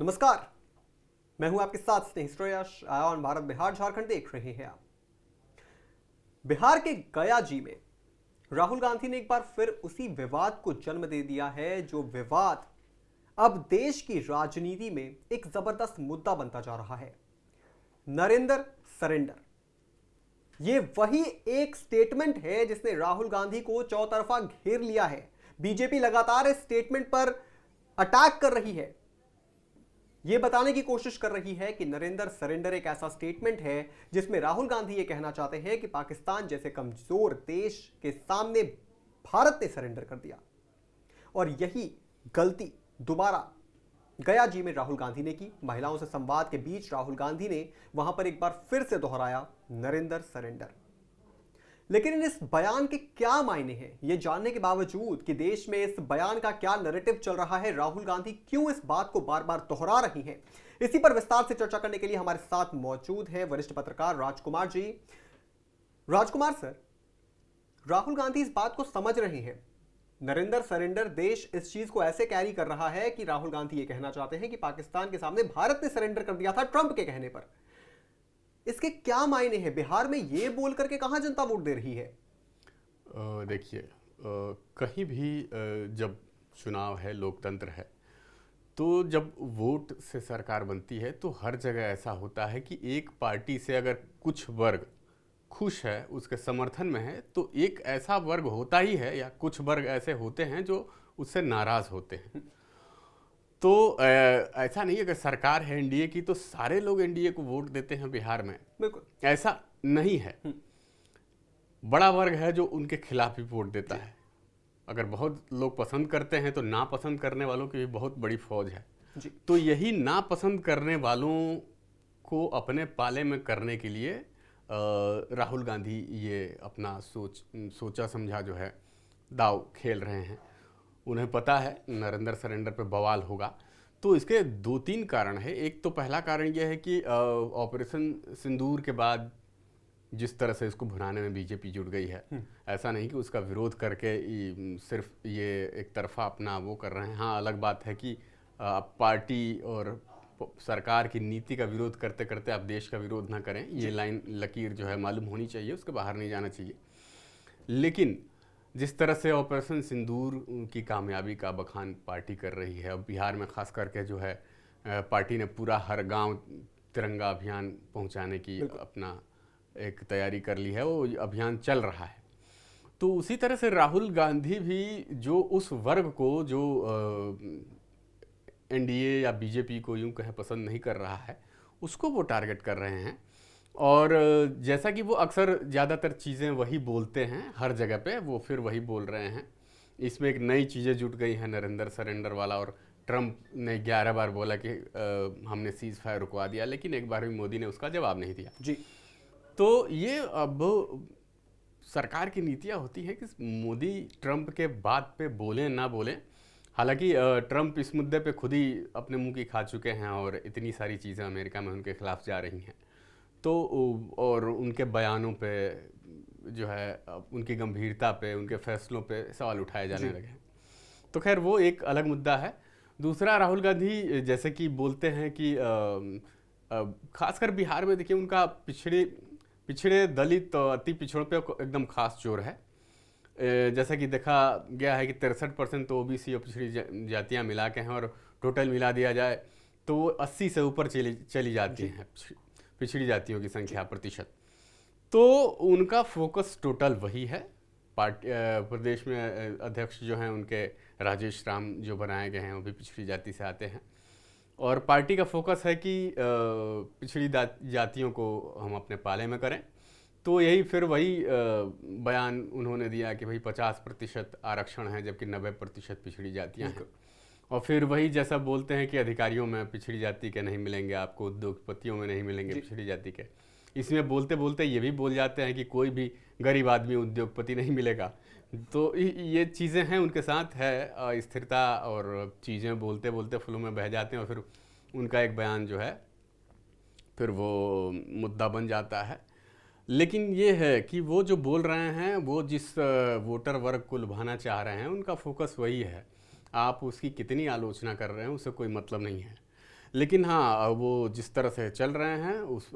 नमस्कार, मैं हूं आपके साथ स्नेही श्रेयस। ऑन भारत बिहार झारखंड देख रहे हैं आप। बिहार के गया जी में राहुल गांधी ने एक बार फिर उसी विवाद को जन्म दे दिया है जो विवाद अब देश की राजनीति में एक जबरदस्त मुद्दा बनता जा रहा है। नरेंद्र सरेंडर, ये वही एक स्टेटमेंट है जिसने राहुल गांधी को चौतरफा घेर लिया है। बीजेपी लगातार इस स्टेटमेंट पर अटैक कर रही है, यह बताने की कोशिश कर रही है कि नरेंद्र सरेंडर एक ऐसा स्टेटमेंट है जिसमें राहुल गांधी यह कहना चाहते हैं कि पाकिस्तान जैसे कमजोर देश के सामने भारत ने सरेंडर कर दिया। और यही गलती दोबारा गया जी में राहुल गांधी ने की। महिलाओं से संवाद के बीच राहुल गांधी ने वहां पर एक बार फिर से दोहराया नरेंद्र सरेंडर। लेकिन इस बयान के क्या मायने हैं, यह जानने के बावजूद कि देश में इस बयान का क्या नैरेटिव चल रहा है, राहुल गांधी क्यों इस बात को बार बार दोहरा रही हैं, इसी पर विस्तार से चर्चा करने के लिए हमारे साथ मौजूद हैं वरिष्ठ पत्रकार राजकुमार जी। राजकुमार सर, राहुल गांधी इस बात को समझ रहे हैं, नरेंद्र सरेंडर देश इस चीज को ऐसे कैरी कर रहा है कि राहुल गांधी ये कहना चाहते हैं कि पाकिस्तान के सामने भारत ने सरेंडर कर दिया था ट्रंप के कहने पर। इसके क्या मायने हैं? बिहार में ये बोल करके कहां जनता वोट दे रही है? देखिए, कहीं भी जब चुनाव है, लोकतंत्र है, तो जब वोट से सरकार बनती है तो हर जगह ऐसा होता है कि एक पार्टी से अगर कुछ वर्ग खुश है, उसके समर्थन में है, तो एक ऐसा वर्ग होता ही है या कुछ वर्ग ऐसे होते हैं जो उससे नाराज होते हैं। तो ऐसा नहीं है कि सरकार है एनडीए की तो सारे लोग एनडीए को वोट देते हैं बिहार में, बिल्कुल ऐसा नहीं है। बड़ा वर्ग है जो उनके खिलाफ भी वोट देता है। अगर बहुत लोग पसंद करते हैं तो नापसंद करने वालों की भी बहुत बड़ी फौज है जी। तो यही नापसंद करने वालों को अपने पाले में करने के लिए राहुल गांधी ये अपना सोचा समझा जो है दाव खेल रहे हैं। उन्हें पता है नरेंद्र सरेंडर पे बवाल होगा, तो इसके दो तीन कारण है। एक तो पहला कारण यह है कि ऑपरेशन सिंदूर के बाद जिस तरह से इसको भुनाने में बीजेपी जुट गई है, ऐसा नहीं कि उसका विरोध करके सिर्फ ये एक तरफा अपना वो कर रहे हैं। हाँ, अलग बात है कि पार्टी और सरकार की नीति का विरोध करते करते आप देश का विरोध ना करें, ये लाइन लकीर जो है मालूम होनी चाहिए, उसके बाहर नहीं जाना चाहिए। लेकिन जिस तरह से ऑपरेशन सिंदूर की कामयाबी का बखान पार्टी कर रही है, अब बिहार में खास करके जो है पार्टी ने पूरा हर गांव तिरंगा अभियान पहुंचाने की अपना एक तैयारी कर ली है, वो अभियान चल रहा है। तो उसी तरह से राहुल गांधी भी जो उस वर्ग को जो एनडीए या बीजेपी को यूं कहें पसंद नहीं कर रहा है, उसको वो टारगेट कर रहे हैं। और जैसा कि वो अक्सर ज़्यादातर चीज़ें वही बोलते हैं हर जगह पे, वो फिर वही बोल रहे हैं। इसमें एक नई चीज़ें जुट गई हैं, नरेंद्र सरेंडर वाला। और ट्रंप ने 11 बार बोला कि हमने सीज़ फायर रुकवा दिया, लेकिन एक बार भी मोदी ने उसका जवाब नहीं दिया जी। तो ये अब सरकार की नीतियाँ होती हैं कि मोदी ट्रंप के बात पे बोलें ना बोलें। हालांकि ट्रंप इस मुद्दे पे खुद ही अपने मुंह की खा चुके हैं और इतनी सारी चीज़ें अमेरिका में उनके खिलाफ जा रही हैं, तो और उनके बयानों पे जो है, उनकी गंभीरता पे, उनके फैसलों पे सवाल उठाए जाने लगे हैं। तो खैर वो एक अलग मुद्दा है। दूसरा, राहुल गांधी जैसे कि बोलते हैं कि खासकर बिहार में देखिए उनका पिछड़े दलित अति पिछड़ों पे एकदम खास जोर है। जैसा कि देखा गया है कि 63% तो ओबीसी और पिछड़ी जातियाँ मिला के हैं, और टोटल मिला दिया जाए तो वो 80 से ऊपर चली जाती हैं पिछड़ी जातियों की संख्या प्रतिशत। तो उनका फोकस टोटल वही है। पार्टी प्रदेश में अध्यक्ष जो हैं उनके राजेश राम जो बनाए गए हैं वो भी पिछड़ी जाति से आते हैं, और पार्टी का फोकस है कि पिछड़ी जातियों को हम अपने पाले में करें। तो यही फिर वही बयान उन्होंने दिया कि भाई 50% आरक्षण है जबकि 90% पिछड़ी जातियाँ हैं। और फिर वही जैसा बोलते हैं कि अधिकारियों में पिछड़ी जाति के नहीं मिलेंगे आपको, उद्योगपतियों में नहीं मिलेंगे पिछड़ी जाति के। इसमें बोलते बोलते ये भी बोल जाते हैं कि कोई भी गरीब आदमी उद्योगपति नहीं मिलेगा। तो ये चीज़ें हैं, उनके साथ है स्थिरता, और चीज़ें बोलते बोलते फ्लो में बह जाते हैं और फिर उनका एक बयान जो है फिर वो मुद्दा बन जाता है। लेकिन ये है कि वो जो बोल रहे हैं, वो जिस वोटर वर्ग को लुभाना चाह रहे हैं, उनका फोकस वही है। आप उसकी कितनी आलोचना कर रहे हैं उससे कोई मतलब नहीं है। लेकिन हाँ, वो जिस तरह से चल रहे हैं उस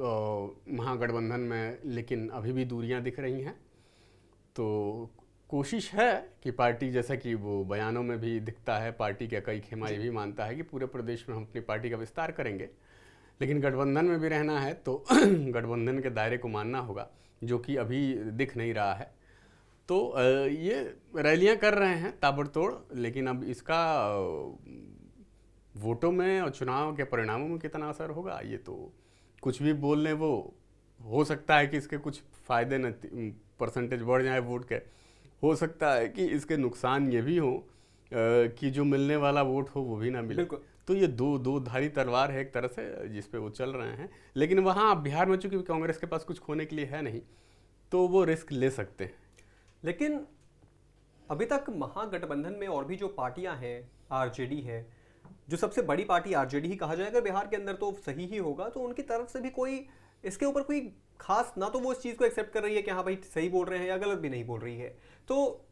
महागठबंधन में, लेकिन अभी भी दूरियां दिख रही हैं। तो कोशिश है कि पार्टी, जैसा कि वो बयानों में भी दिखता है, पार्टी का कई खेमा ये भी मानता है कि पूरे प्रदेश में हम अपनी पार्टी का विस्तार करेंगे, लेकिन गठबंधन में भी रहना है तो गठबंधन के दायरे को मानना होगा, जो कि अभी दिख नहीं रहा है। तो ये रैलियां कर रहे हैं ताबड़तोड़, लेकिन अब इसका वोटों में और चुनाव के परिणामों में कितना असर होगा, ये तो कुछ भी बोल लें, वो हो सकता है कि इसके कुछ फायदे न परसेंटेज बढ़ जाए वोट के, हो सकता है कि इसके नुकसान ये भी हो कि जो मिलने वाला वोट हो वो भी ना मिले। तो ये दो धारी तलवार है एक तरह से, जिस पे वो चल रहे हैं। लेकिन वहाँ बिहार में चूंकि कांग्रेस के पास कुछ खोने के लिए है नहीं, तो वो रिस्क ले सकते हैं। लेकिन अभी तक महागठबंधन में और भी जो पार्टियां हैं, आरजेडी है, जो सबसे बड़ी पार्टी आरजेडी ही कहा जाए अगर बिहार के अंदर, तो सही ही होगा, तो उनकी तरफ से भी कोई इसके ऊपर कोई खास, ना तो वो इस चीज़ को एक्सेप्ट कर रही है कि हाँ भाई सही बोल रहे हैं, या गलत भी नहीं बोल रही है। तो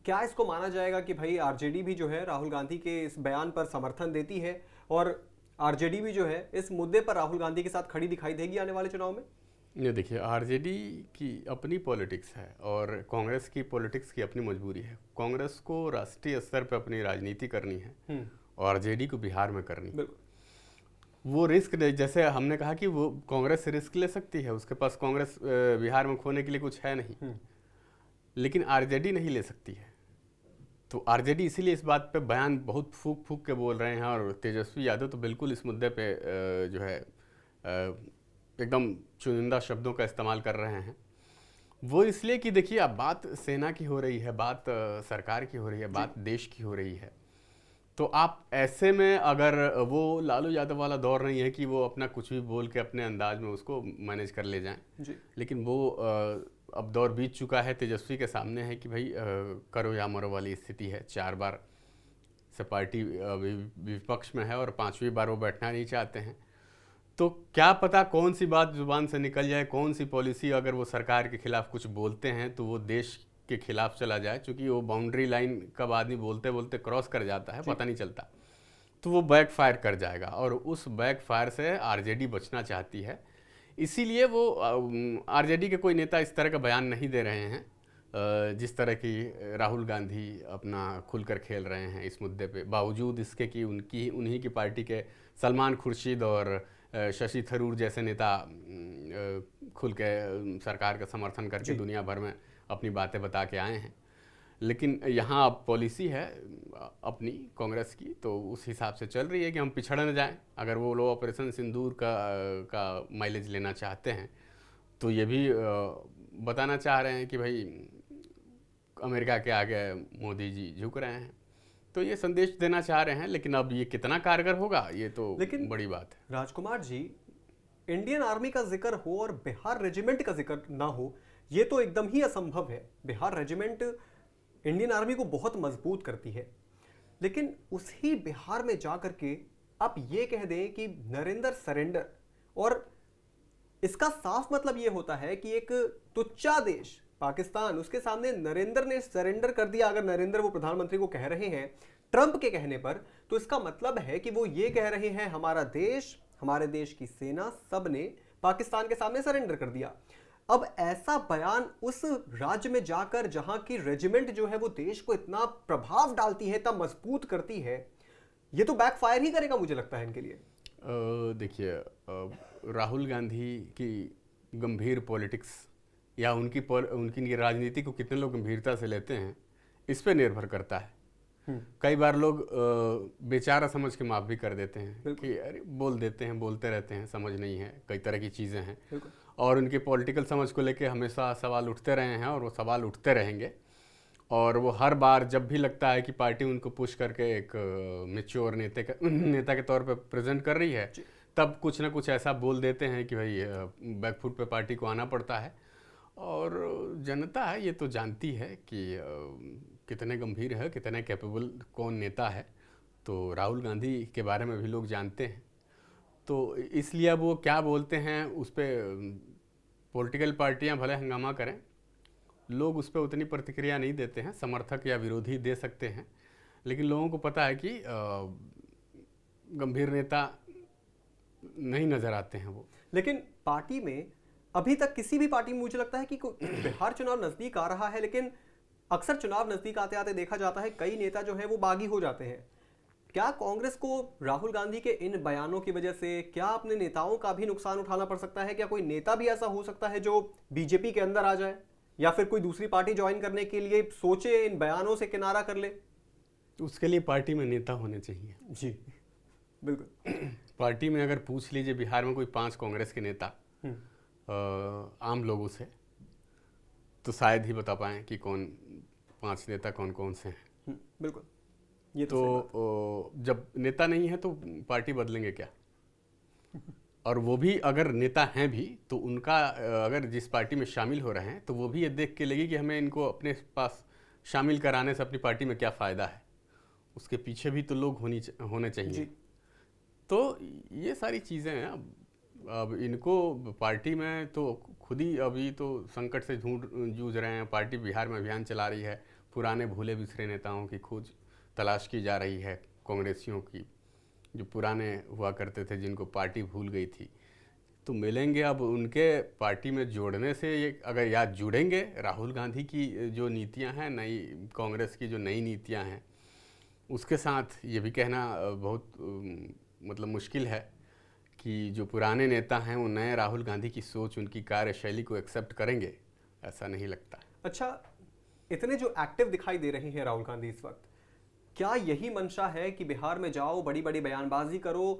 क्या इसको माना जाएगा कि भाई आरजेडी भी जो है राहुल गांधी के इस बयान पर समर्थन देती है, और आरजेडी भी जो है इस मुद्दे पर राहुल गांधी के साथ खड़ी दिखाई देगी आने वाले चुनाव में? ये देखिए, आरजेडी की अपनी पॉलिटिक्स है और कांग्रेस की पॉलिटिक्स की अपनी मजबूरी है। कांग्रेस को राष्ट्रीय स्तर पर अपनी राजनीति करनी है और आरजेडी को बिहार में करनी है। वो रिस्क, जैसे हमने कहा कि वो कांग्रेस रिस्क ले सकती है, उसके पास कांग्रेस बिहार में खोने के लिए कुछ है नहीं, लेकिन आरजेडी नहीं ले सकती है। तो आरजेडी इसीलिए इस बात पे बयान बहुत फूक फूक के बोल रहे हैं, और तेजस्वी यादव तो बिल्कुल इस मुद्दे पे जो है एकदम चुनिंदा शब्दों का इस्तेमाल कर रहे हैं। वो इसलिए कि देखिए, अब बात सेना की हो रही है, बात सरकार की हो रही है, बात देश की हो रही है। तो आप ऐसे में, अगर वो लालू यादव वाला दौर नहीं है कि वो अपना कुछ भी बोल के अपने अंदाज में उसको मैनेज कर ले जाएं, लेकिन वो अब दौर बीत चुका है। तेजस्वी के सामने है कि भाई करो या मरो वाली स्थिति है। 4 बार से पार्टी विपक्ष में है और 5वीं बार वो बैठना नहीं चाहते हैं। तो क्या पता कौन सी बात जुबान से निकल जाए, कौन सी पॉलिसी, अगर वो सरकार के खिलाफ कुछ बोलते हैं तो वो देश के खिलाफ चला जाए, क्योंकि वो बाउंड्री लाइन कब आदमी बोलते बोलते क्रॉस कर जाता है पता नहीं चलता, तो वो बैक फायर कर जाएगा। और उस बैक फायर से आरजेडी बचना चाहती है, इसीलिए वो आरजेडी के कोई नेता इस तरह का बयान नहीं दे रहे हैं जिस तरह की राहुल गांधी अपना खुलकर खेल रहे हैं इस मुद्दे पे, बावजूद इसके कि उन्हीं की पार्टी के सलमान खुर्शीद और शशि थरूर जैसे नेता खुल के सरकार का समर्थन करके दुनिया भर में अपनी बातें बता के आए हैं। लेकिन यहाँ पॉलिसी है अपनी कांग्रेस की, तो उस हिसाब से चल रही है कि हम पिछड़ न जाएं। अगर वो लोग ऑपरेशन सिंदूर का माइलेज लेना चाहते हैं, तो ये भी बताना चाह रहे हैं कि भाई अमेरिका के आगे मोदी जी झुक रहे हैं, तो ये संदेश देना चाह रहे हैं। लेकिन अब ये कितना कारगर होगा, ये तो बड़ी बात है। राजकुमार जी, इंडियन आर्मी का जिक्र हो और बिहार रेजिमेंट का जिक्र ना हो, ये तो एकदम ही असंभव है। बिहार रेजिमेंट इंडियन आर्मी को बहुत मजबूत करती है, लेकिन उसी बिहार में जाकर के आप ये कह दें कि नरेंद्र सरेंडर, और इसका साफ मतलब ये होता है कि एक तुच्चा देश पाकिस्तान, उसके सामने नरेंद्र ने सरेंडर कर दिया। अगर नरेंद्र वो प्रधानमंत्री को कह रहे हैं ट्रंप के कहने पर, तो इसका मतलब है कि वो ये कह रहे हैं हमारा देश, हमारे देश की सेना, सब ने पाकिस्तान के सामने सरेंडर कर दिया। अब ऐसा बयान उस राज्य में जाकर जहां की रेजिमेंट जो है वो देश को इतना प्रभाव डालती है, इतना मजबूत करती है, ये तो बैकफायर ही करेगा मुझे लगता है इनके लिए। देखिए, राहुल गांधी की गंभीर पॉलिटिक्स या उनकी राजनीति को कितने लोग गंभीरता से लेते हैं, इस पे निर्भर करता है। कई बार लोग बेचारा समझ के माफ भी कर देते हैं कि अरे बोल देते हैं, बोलते रहते हैं, समझ नहीं है, कई तरह की चीज़ें हैं। और उनकी पॉलिटिकल समझ को लेके हमेशा सवाल उठते रहे हैं और वो सवाल उठते रहेंगे। और वो हर बार जब भी लगता है कि पार्टी उनको पुश करके एक मैच्योर नेता के तौर पे प्रेजेंट कर रही है, तब कुछ ना कुछ ऐसा बोल देते हैं कि भाई बैकफुट पे पार्टी को आना पड़ता है। और जनता है ये तो जानती है कि कितने गंभीर है, कितने कैपेबल कौन नेता है। तो राहुल गांधी के बारे में भी लोग जानते हैं, तो इसलिए अब वो क्या बोलते हैं उस पर पॉलिटिकल पार्टियां भले हंगामा करें, लोग उस पर उतनी प्रतिक्रिया नहीं देते हैं। समर्थक या विरोधी दे सकते हैं, लेकिन लोगों को पता है कि गंभीर नेता नहीं नजर आते हैं वो। लेकिन पार्टी में अभी तक किसी भी पार्टी में मुझे लगता है कि बिहार चुनाव नजदीक आ रहा है, लेकिन अक्सर चुनाव नजदीक आते आते देखा जाता है कई नेता जो है वो बागी हो जाते हैं। क्या कांग्रेस को राहुल गांधी के इन बयानों की वजह से क्या अपने नेताओं का भी नुकसान उठाना पड़ सकता है? क्या कोई नेता भी ऐसा हो सकता है जो बीजेपी के अंदर आ जाए या फिर कोई दूसरी पार्टी ज्वाइन करने के लिए सोचे, इन बयानों से किनारा कर ले? उसके लिए पार्टी में नेता होने चाहिए जी बिल्कुल। पार्टी में अगर पूछ लीजिए बिहार में कोई 5 कांग्रेस के नेता आम लोगों से, तो शायद ही बता पाएं कि कौन 5 नेता कौन कौन से हैं। बिल्कुल, ये तो जब नेता नहीं है तो पार्टी बदलेंगे क्या? और वो भी अगर नेता हैं भी तो उनका अगर जिस पार्टी में शामिल हो रहे हैं तो वो भी ये देख के लगी कि हमें इनको अपने पास शामिल कराने से अपनी पार्टी में क्या फ़ायदा है, उसके पीछे भी तो लोग होने चाहिए। तो ये सारी चीज़ें हैं। अब इनको पार्टी में तो खुद ही अभी तो संकट से जूझ रहे हैं। पार्टी बिहार में अभियान चला रही है, पुराने भूले बिसरे नेताओं की खोज तलाश की जा रही है, कांग्रेसियों की जो पुराने हुआ करते थे जिनको पार्टी भूल गई थी, तो मिलेंगे। अब उनके पार्टी में जोड़ने से ये अगर याद जुड़ेंगे राहुल गांधी की जो नीतियां हैं, नई कांग्रेस की जो नई नीतियां हैं, उसके साथ ये भी कहना बहुत मतलब मुश्किल है कि जो पुराने नेता हैं वो नए राहुल गांधी की सोच, उनकी कार्यशैली को एक्सेप्ट करेंगे, ऐसा नहीं लगता। अच्छा, इतने जो एक्टिव दिखाई दे रहे हैं राहुल गांधी इस वक्त, क्या यही मंशा है कि बिहार में जाओ, बड़ी बड़ी बयानबाजी करो,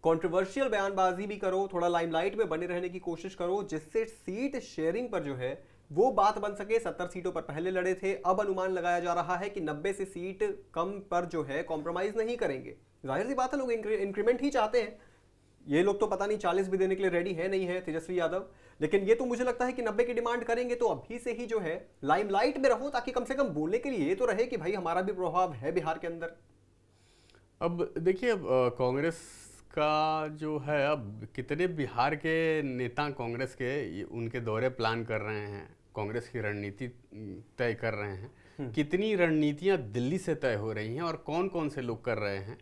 कंट्रोवर्शियल बयानबाजी भी करो, थोड़ा लाइमलाइट में बने रहने की कोशिश करो, जिससे सीट शेयरिंग पर जो है वो बात बन सके? 70 सीटों पर पहले लड़े थे, अब अनुमान लगाया जा रहा है कि 90 से सीट कम पर जो है कॉम्प्रोमाइज नहीं करेंगे। जाहिर सी बात है, लोग इंक्रीमेंट ही चाहते हैं। ये लोग तो पता नहीं 40 भी देने के लिए रेडी है नहीं है तेजस्वी यादव, लेकिन ये तो मुझे लगता है कि 90 की डिमांड करेंगे। तो अभी से ही जो है लाइमलाइट में रहो, ताकि कम से कम बोलने के लिए ये तो रहे कि भाई हमारा भी प्रभाव है बिहार के अंदर। अब देखिए, अब कांग्रेस का जो है, अब कितने बिहार के नेता कांग्रेस के उनके दौरे प्लान कर रहे हैं, कांग्रेस की रणनीति तय कर रहे हैं, कितनी रणनीतियां दिल्ली से तय हो रही हैं और कौन कौन से लोग कर रहे हैं,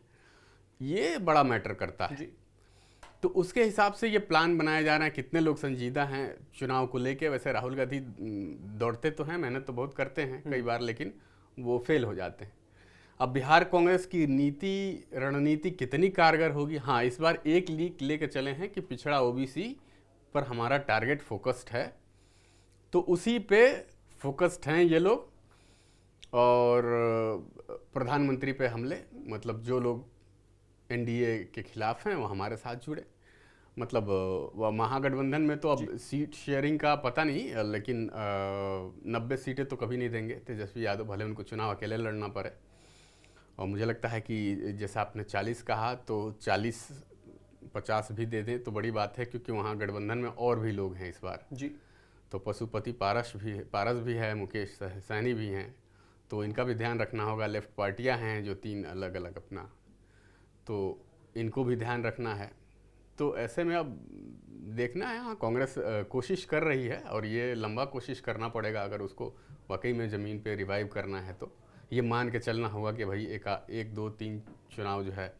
ये बड़ा मैटर करता है। तो उसके हिसाब से ये प्लान बनाया जा रहा है, कितने लोग संजीदा हैं चुनाव को लेके। वैसे राहुल गांधी दौड़ते तो हैं, मेहनत तो बहुत करते हैं कई बार, लेकिन वो फेल हो जाते हैं। अब बिहार कांग्रेस की रणनीति कितनी कारगर होगी? हाँ, इस बार एक लीक लेके चले हैं कि पिछड़ा ओबीसी पर हमारा टारगेट फोकस्ड है, तो उसी पे फोकस्ड हैं ये लोग। और प्रधानमंत्री पे हमले, मतलब जो लोग एनडीए के खिलाफ हैं वो हमारे साथ जुड़े। मतलब महागठबंधन में तो अब सीट शेयरिंग का पता नहीं, लेकिन 90 सीटें तो कभी नहीं देंगे तेजस्वी यादव, भले उनको चुनाव अकेले लड़ना पड़े। और मुझे लगता है कि जैसा आपने 40 कहा, तो 40-50 भी दे दें तो बड़ी बात है, क्योंकि वहाँ गठबंधन में और भी लोग हैं इस बार जी। तो पशुपति पारस भी है, मुकेश सहनी भी हैं, तो इनका भी ध्यान रखना होगा। लेफ्ट पार्टियाँ हैं जो 3 अलग अलग अपना, तो इनको भी ध्यान रखना है। तो ऐसे में अब देखना है। हाँ, कांग्रेस कोशिश कर रही है और ये लंबा कोशिश करना पड़ेगा अगर उसको वाकई में ज़मीन पे रिवाइव करना है। तो ये मान के चलना होगा कि भाई 1, 2, 3 चुनाव जो है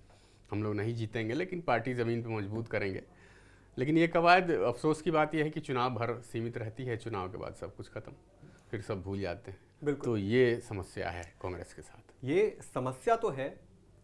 हम लोग नहीं जीतेंगे, लेकिन पार्टी ज़मीन पे मजबूत करेंगे। लेकिन ये कवायद, अफसोस की बात यह है कि चुनाव भर सीमित रहती है, चुनाव के बाद सब कुछ खत्म, फिर सब भूल जाते हैं। तो ये समस्या है कांग्रेस के साथ। ये समस्या तो है,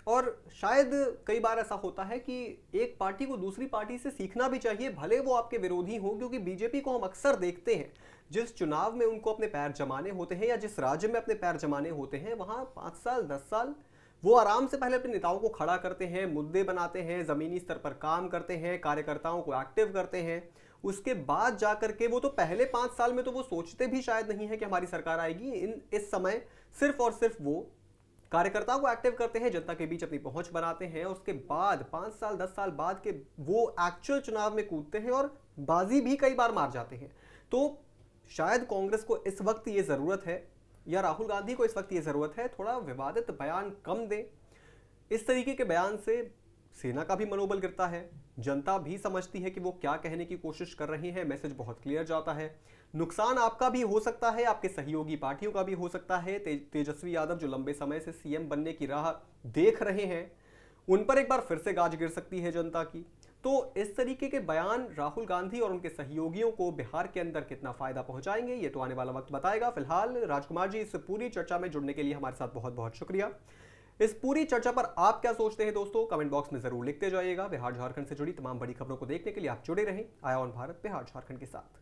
और शायद कई बार ऐसा होता है कि एक पार्टी को दूसरी पार्टी से सीखना भी चाहिए, भले वो आपके विरोधी हो। क्योंकि बीजेपी को हम अक्सर देखते हैं, जिस चुनाव में उनको अपने पैर जमाने होते हैं या जिस राज्य में अपने पैर जमाने होते हैं, वहां 5 साल 10 साल वो आराम से पहले अपने नेताओं को खड़ा करते हैं, मुद्दे बनाते हैं, जमीनी स्तर पर काम करते हैं, कार्यकर्ताओं को एक्टिव करते हैं। उसके बाद जाकर के वो तो पहले 5 साल में तो वो सोचते भी शायद नहीं है कि हमारी सरकार आएगी। इस समय सिर्फ और सिर्फ वो कार्यकर्ताओं को एक्टिव करते हैं, जनता के बीच अपनी पहुंच बनाते हैं, और उसके बाद 5 साल 10 साल बाद के वो एक्चुअल चुनाव में कूदते हैं और बाजी भी कई बार मार जाते हैं। तो शायद कांग्रेस को इस वक्त ये जरूरत है, या राहुल गांधी को इस वक्त ये जरूरत है, थोड़ा विवादित बयान कम दें। इस तरीके के बयान से सेना का भी मनोबल गिरता है, जनता भी समझती है कि वो क्या कहने की कोशिश कर रहे हैं, मैसेज बहुत क्लियर जाता है। नुकसान आपका भी हो सकता है, आपके सहयोगी पार्टियों का भी हो सकता है। तेजस्वी यादव जो लंबे समय से सीएम बनने की राह देख रहे हैं, उन पर एक बार फिर से गाज गिर सकती है जनता की। तो इस तरीके के बयान राहुल गांधी और उनके सहयोगियों को बिहार के अंदर कितना फायदा पहुंचाएंगे, ये तो आने वाला वक्त बताएगा। फिलहाल राजकुमार जी, इस पूरी चर्चा में जुड़ने के लिए हमारे साथ बहुत बहुत शुक्रिया। इस पूरी चर्चा पर आप क्या सोचते हैं दोस्तों, कमेंट बॉक्स में जरूर लिखते जाइएगा। बिहार झारखंड से जुड़ी तमाम बड़ी खबरों को देखने के लिए आप जुड़े रहें आया ऑन भारत बिहार झारखंड के साथ।